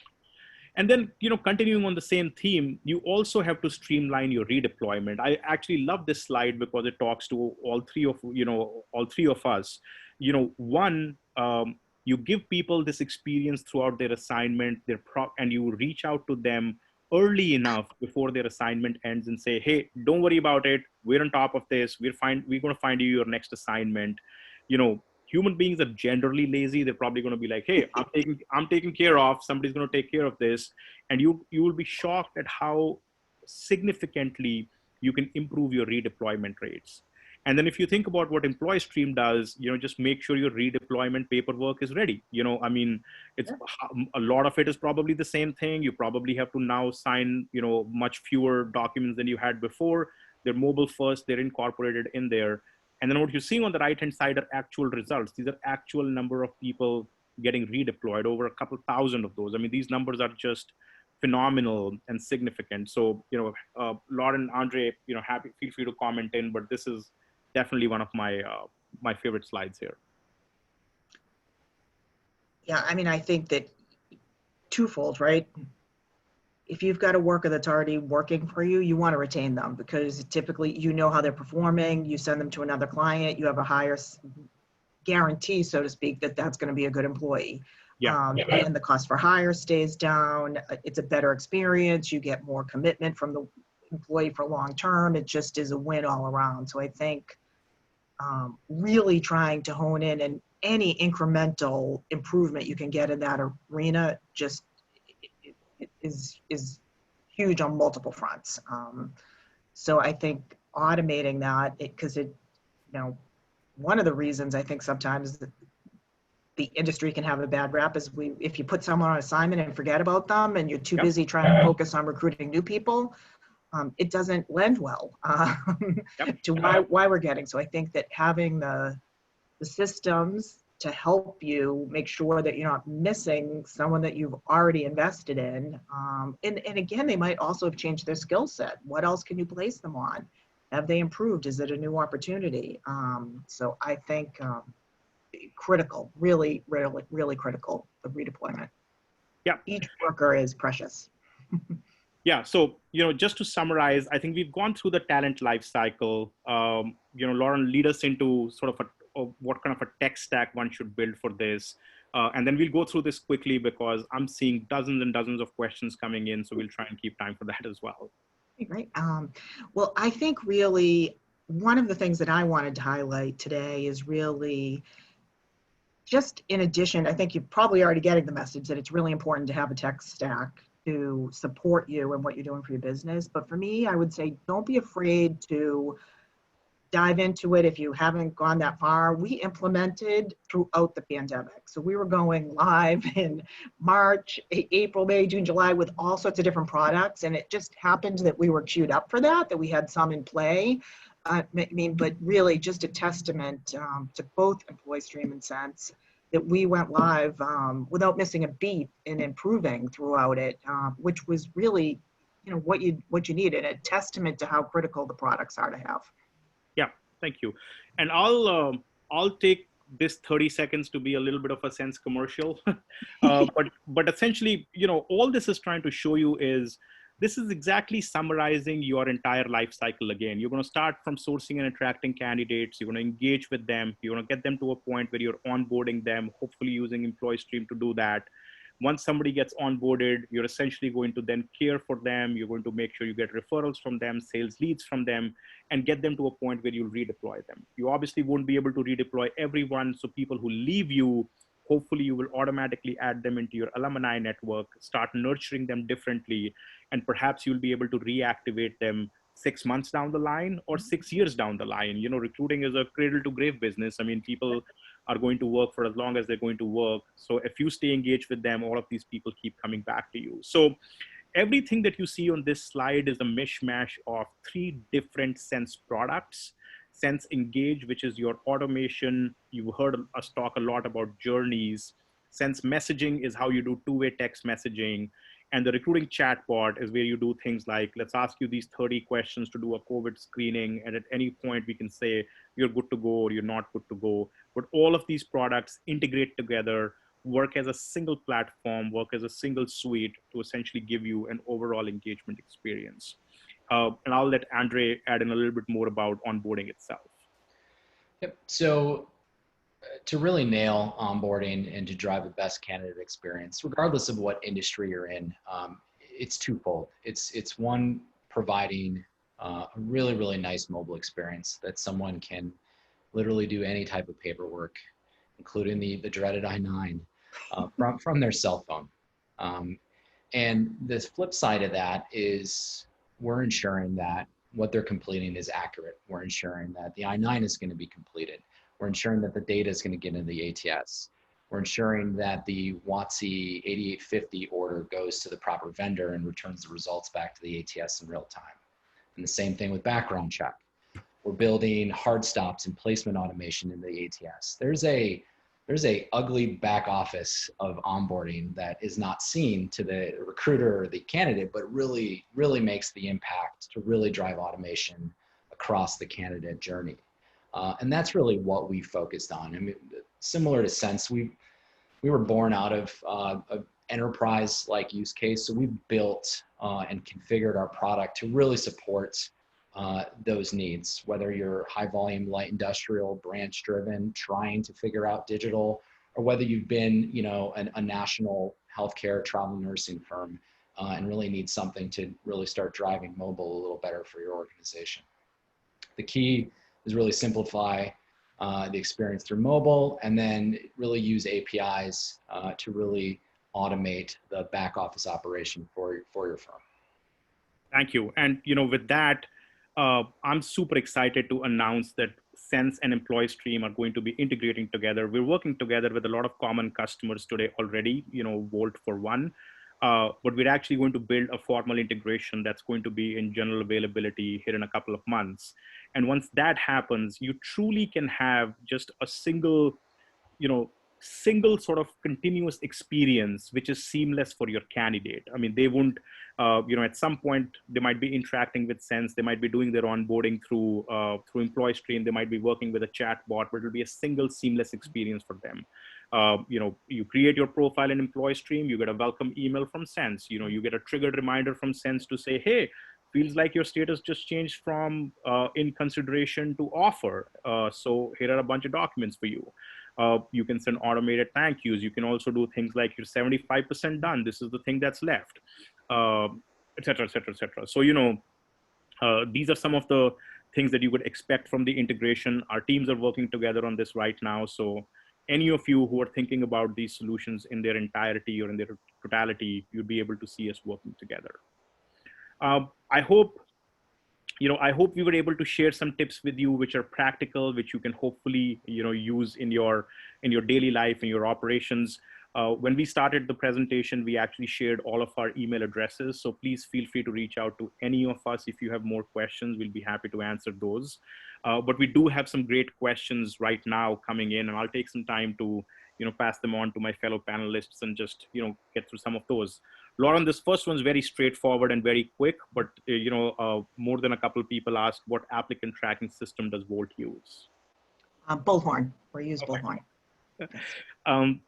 And then, continuing on the same theme, you also have to streamline your redeployment. I actually love this slide because it talks to all three of us. One, you give people this experience throughout their assignment, and you reach out to them early enough before their assignment ends and say, hey, don't worry about it. We're on top of this. We're going to find you your next assignment. Human beings are generally lazy. They're probably going to be like, hey, I'm taking care of, somebody's going to take care of this. And you will be shocked at how significantly you can improve your redeployment rates. And then if you think about what EmployStream does, just make sure your redeployment paperwork is ready. It's a lot of it is probably the same thing. You probably have to now sign, much fewer documents than you had before. They're mobile first, they're incorporated in there. And then what you're seeing on the right-hand side are actual results. These are actual number of people getting redeployed, over a couple thousand of those. I mean, these numbers are just phenomenal and significant. So, Lauren, Andre, feel free to comment in, but this is definitely one of my my favorite slides here. Yeah, I mean, I think that twofold, right? If you've got a worker that's already working for you, you want to retain them because typically how they're performing, you send them to another client, you have a higher guarantee, so to speak, that that's going to be a good employee. And the cost for hire stays down. It's a better experience. You get more commitment from the employee for long term. It just is a win all around. So I think really trying to hone in and any incremental improvement you can get in that arena just is huge on multiple fronts. So I think automating that, because one of the reasons I think sometimes the industry can have a bad rap is if you put someone on assignment and forget about them and you're too busy trying to focus on recruiting new people, it doesn't lend well to why we're getting. So I think that having the systems to help you make sure that you're not missing someone that you've already invested in. And again, they might also have changed their skill set. What else can you place them on? Have they improved? Is it a new opportunity? So I think critical, really, really, really critical, the redeployment. Yeah. Each worker is precious. Yeah. So, just to summarize, I think we've gone through the talent life cycle. Lauren, lead us into sort of what kind of a tech stack one should build for this. And then we'll go through this quickly because I'm seeing dozens and dozens of questions coming in. So we'll try and keep time for that as well. Great. Well, I think really one of the things that I wanted to highlight today is really just in addition, I think you're probably already getting the message that it's really important to have a tech stack to support you and what you're doing for your business. But for me, I would say don't be afraid to dive into it if you haven't gone that far. We implemented throughout the pandemic. So we were going live in March, April, May, June, July with all sorts of different products. And it just happened that we were queued up for that we had some in play. But really just a testament to both EmployStream and Sense that we went live without missing a beat and improving throughout it, which was really, what you needed, a testament to how critical the products are to have. Yeah, thank you. And I'll take this 30 seconds to be a little bit of a Sense commercial. But essentially, all this is trying to show you is this is exactly summarizing your entire life cycle again. You're going to start from sourcing and attracting candidates. You're going to engage with them. You're going to get them to a point where you're onboarding them, hopefully using EmployStream to do that. Once somebody gets onboarded, you're essentially going to then care for them. You're going to make sure you get referrals from them, sales leads from them, and get them to a point where you'll redeploy them. You obviously won't be able to redeploy everyone. So people who leave you, hopefully you will automatically add them into your alumni network, start nurturing them differently, and perhaps you'll be able to reactivate them 6 months down the line or 6 years down the line. Recruiting is a cradle to grave business. I mean, people are going to work for as long as they're going to work. So if you stay engaged with them, all of these people keep coming back to you. So everything that you see on this slide is a mishmash of 3 different Sense products. Sense Engage, which is your automation. You've heard us talk a lot about journeys. Sense Messaging is how you do two-way text messaging. And the recruiting chatbot is where you do things like, let's ask you these 30 questions to do a COVID screening. And at any point we can say, you're good to go or you're not good to go. But all of these products integrate together, work as a single platform, work as a single suite to essentially give you an overall engagement experience. And I'll let Andre add in a little bit more about onboarding itself. Yep. So to really nail onboarding and to drive the best candidate experience, regardless of what industry you're in, it's twofold. It's one, providing a really, really nice mobile experience that someone can literally do any type of paperwork, including the dreaded I-9, from their cell phone. And the flip side of that is we're ensuring that what they're completing is accurate. We're ensuring that the I-9 is going to be completed. We're ensuring that the data is going to get into the ATS. We're ensuring that the WOTC 8850 order goes to the proper vendor and returns the results back to the ATS in real time. And the same thing with background check. We're building hard stops and placement automation in the ATS. There's a ugly back office of onboarding that is not seen to the recruiter or the candidate, but really, really makes the impact to really drive automation across the candidate journey. And that's really what we focused on. I mean, similar to Sense, we were born out of an enterprise-like use case. So we built and configured our product to really support those needs, whether you're high volume, light industrial, branch driven, trying to figure out digital, or whether you've been, a national healthcare travel nursing firm and really need something to really start driving mobile a little better for your organization. The key is really simplify the experience through mobile, and then really use APIs to really automate the back office operation for your firm. Thank you. And with that, I'm super excited to announce that Sense and EmployStream are going to be integrating together. We're working together with a lot of common customers today already, Volt for one. But we're actually going to build a formal integration that's going to be in general availability here in a couple of months. And once that happens, you truly can have just a single sort of continuous experience, which is seamless for your candidate. I mean, they won't, at some point, they might be interacting with Sense, they might be doing their onboarding through EmployStream, they might be working with a chat bot, but it'll be a single seamless experience for them. You create your profile in EmployStream, you get a welcome email from Sense, you get a triggered reminder from Sense to say, hey, feels like your status just changed from in consideration to offer. So here are a bunch of documents for you. You can send automated thank yous. You can also do things like you're 75% done. This is the thing that's left, et cetera, et cetera, et cetera. So, these are some of the things that you would expect from the integration. Our teams are working together on this right now. So any of you who are thinking about these solutions in their entirety or in their totality, you'd be able to see us working together. I hope we were able to share some tips with you, which are practical, which you can hopefully, use in your daily life, in your operations. When we started the presentation, we actually shared all of our email addresses. So please feel free to reach out to any of us. If you have more questions, we'll be happy to answer those. But we do have some great questions right now coming in, and I'll take some time to, pass them on to my fellow panelists and just, get through some of those. Lauren, this first one's very straightforward and very quick, but more than a couple of people asked, what applicant tracking system does Volt use? Bullhorn. We use Okay. Bullhorn. Um,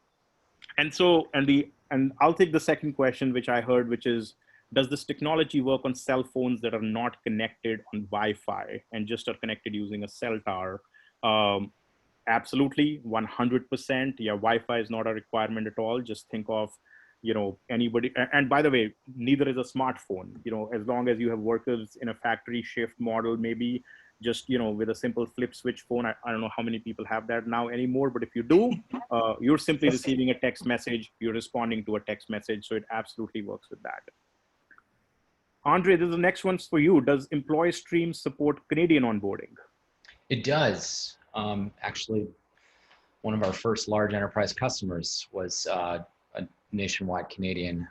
and I'll take the second question, which I heard, which is, does this technology work on cell phones that are not connected on Wi-Fi and just are connected using a cell tower? Absolutely, 100%. Yeah, Wi-Fi is not a requirement at all. Just think of, anybody. And by the way, neither is a smartphone. As long as you have workers in a factory shift model, maybe just with a simple flip switch phone. I don't know how many people have that now anymore, but if you do, you're simply receiving a text message. You're responding to a text message, so it absolutely works with that. Andre, this is the next one's for you. Does EmployStream support Canadian onboarding? It does. Actually, one of our first large enterprise customers was a nationwide Canadian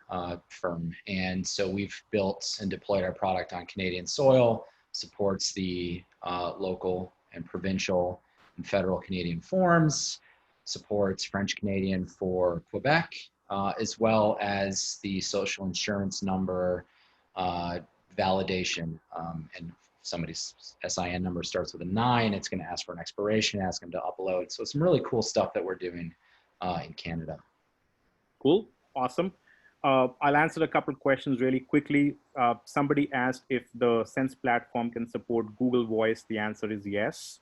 firm. And so we've built and deployed our product on Canadian soil, supports the local and provincial and federal Canadian forms, supports French Canadian for Quebec, as well as the social insurance number validation. And somebody's SIN number starts with a 9, it's going to ask for an expiration, ask them to upload. So some really cool stuff that we're doing in Canada. Cool, awesome. I'll answer a couple of questions really quickly. Somebody asked if the Sense platform can support Google Voice. The answer is yes.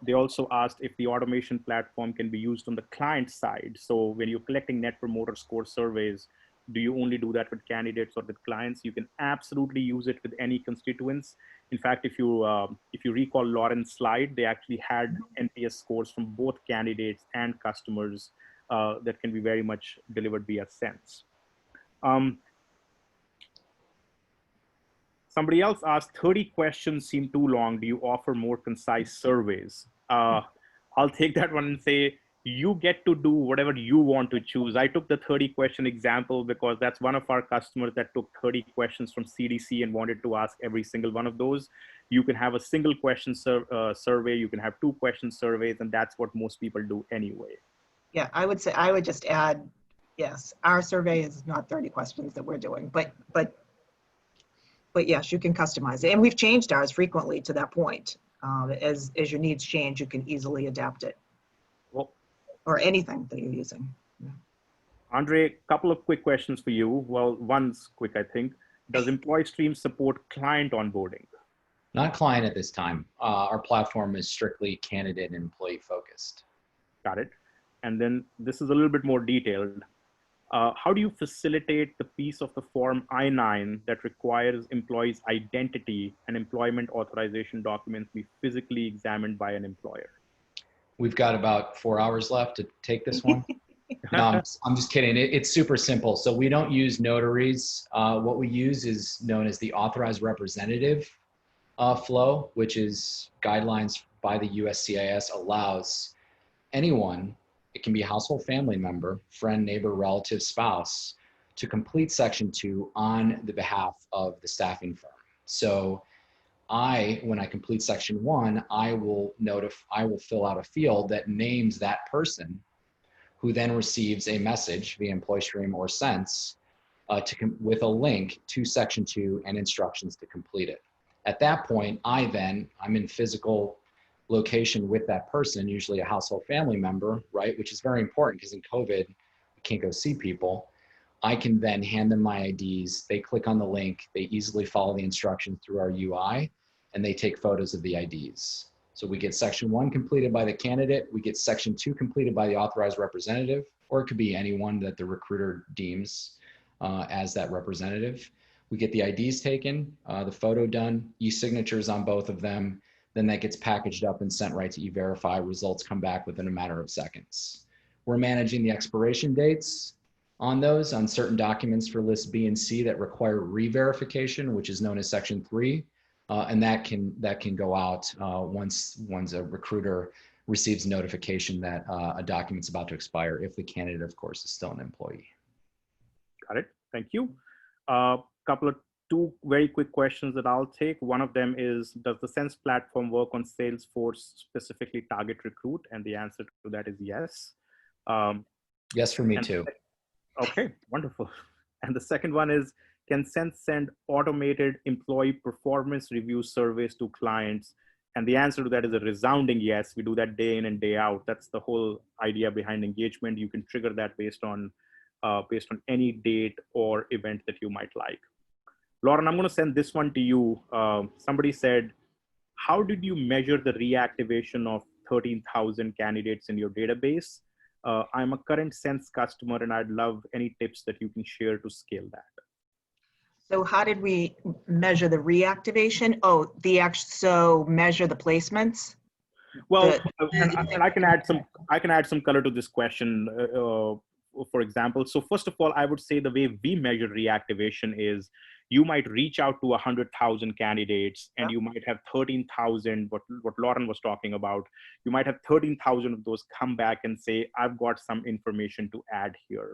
They also asked if the automation platform can be used on the client side. So when you're collecting Net Promoter Score surveys, do you only do that with candidates or with clients? You can absolutely use it with any constituents. In fact, if you recall Lauren's slide, they actually had NPS scores from both candidates and customers that can be very much delivered via Sense. Somebody else asked, 30 questions seem too long. Do you offer more concise surveys? I'll take that one and say, you get to do whatever you want to choose. I took the 30 question example because that's one of our customers that took 30 questions from CDC and wanted to ask every single one of those. You can have a single question survey, you can have 2 question surveys, and that's what most people do anyway. Yeah, I would just add, yes, our survey is not 30 questions that we're doing, but yes, you can customize it. And we've changed ours frequently to that point. As your needs change, you can easily adapt it. Well, or anything that you're using. Yeah. Andre, a couple of quick questions for you. Well, one's quick, I think. Does EmployStream support client onboarding? Not client at this time. Our platform is strictly candidate and employee focused. Got it. And then this is a little bit more detailed. How do you facilitate the piece of the form I-9 that requires employees' identity and employment authorization documents be physically examined by an employer? We've got about 4 hours left to take this one. No, I'm just kidding. It's super simple. So we don't use notaries. What we use is known as the authorized representative flow, which is guidelines by the USCIS allows anyone, it can be a household family member, friend, neighbor, relative, spouse, to complete Section 2 on the behalf of the staffing firm. So when I complete Section 1, I will fill out a field that names that person, who then receives a message via EmployStream or Sense with a link to Section 2 and instructions to complete it. At that point, I'm in physical location with that person, usually a household family member, right? Which is very important because in COVID, we can't go see people. I can then hand them my IDs. They click on the link. They easily follow the instructions through our UI, and they take photos of the IDs. So we get Section 1 completed by the candidate. We get Section 2 completed by the authorized representative, or it could be anyone that the recruiter deems as that representative. We get the IDs taken, the photo done, e-signatures on both of them. Then that gets packaged up and sent right to E-Verify. Results come back within a matter of seconds. We're managing the expiration dates on those, on certain documents for list B and C that require re-verification, which is known as Section 3. And that can go out once a recruiter receives notification that a document's about to expire, if the candidate, of course, is still an employee. Got it. Thank you. Two very quick questions that I'll take. One of them is, does the Sense platform work on Salesforce, specifically Target Recruit? And the answer to that is yes. Yes, for me too. Okay, wonderful. And the second one is, can Sense send automated employee performance review surveys to clients And the answer to that is a resounding yes. We do that day in and day out. That's the whole idea behind engagement. You can trigger that based on any date or event that you might like. Lauren, I'm going to send this one to you. Somebody said, how did you measure the reactivation of 13,000 candidates in your database? I'm a current Sense customer, and I'd love any tips that you can share to scale that. So how did we measure the reactivation? Oh, so measure the placements? Well, and I can add some color to this question. For example, so first of all, I would say the way we measure reactivation is you might reach out to 100,000 candidates, and you might have 13,000. What Lauren was talking about, you might have 13,000 of those come back and say, "I've got some information to add here."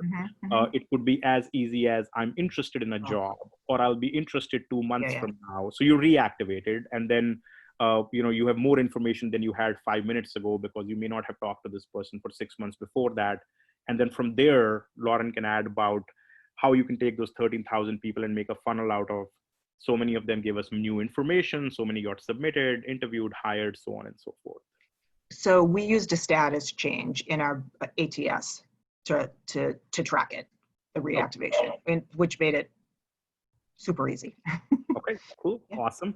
It could be as easy as, "I'm interested in a job," or "I'll be interested 2 months from now." So you reactivated, and then you have more information than you had 5 minutes ago because you may not have talked to this person for 6 months before that. And then from there, Lauren can add about how you can take those 13,000 people and make a funnel out of so many of them gave us new information, so many got submitted, interviewed, hired, so on and so forth. So we used a status change in our ATS to track it, the reactivation, and which made it super easy. Okay, cool, awesome.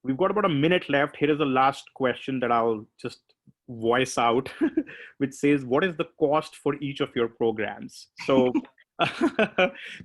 We've got about a minute left. Here is the last question that I'll just voice out, which says, what is the cost for each of your programs? So,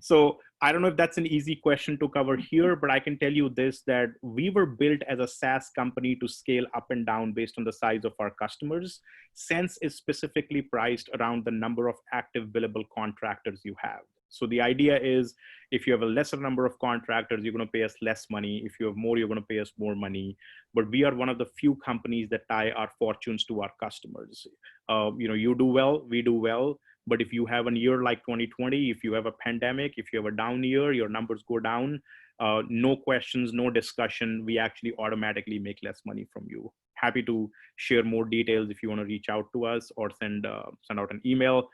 so I don't know if that's an easy question to cover here, but I can tell you this, that we were built as a SaaS company to scale up and down based on the size of our customers. Sense is specifically priced around the number of active billable contractors you have. So the idea is, if you have a lesser number of contractors, you're going to pay us less money. If you have more, you're going to pay us more money. But we are one of the few companies that tie our fortunes to our customers. You do well, we do well. But if you have a year like 2020, if you have a pandemic, if you have a down year, your numbers go down. No questions, no discussion. We actually automatically make less money from you. Happy to share more details if you want to reach out to us or send out an email.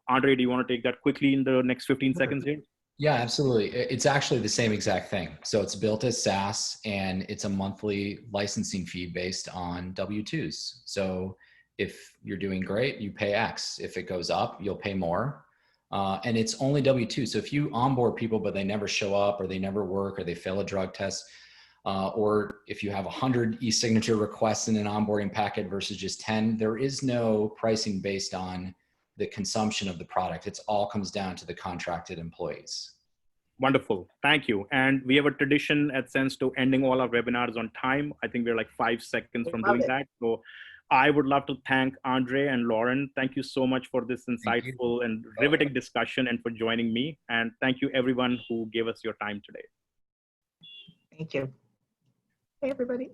Andre, do you want to take that quickly in the next 15 seconds here? Yeah, absolutely. It's actually the same exact thing. So it's built as SaaS, and it's a monthly licensing fee based on W-2s. So if you're doing great, you pay X. If it goes up, you'll pay more. And it's only W-2. So if you onboard people, but they never show up, or they never work, or they fail a drug test, or if you have 100 e-signature requests in an onboarding packet versus just 10, there is no pricing based on the consumption of the product. It all comes down to the contracted employees. Wonderful. Thank you. And we have a tradition at Sense to ending all our webinars on time. I think we're like 5 seconds from doing that. So I would love to thank Andre and Lauren. Thank you so much for this insightful and riveting discussion and for joining me. And thank you everyone who gave us your time today. Thank you. Hey, everybody.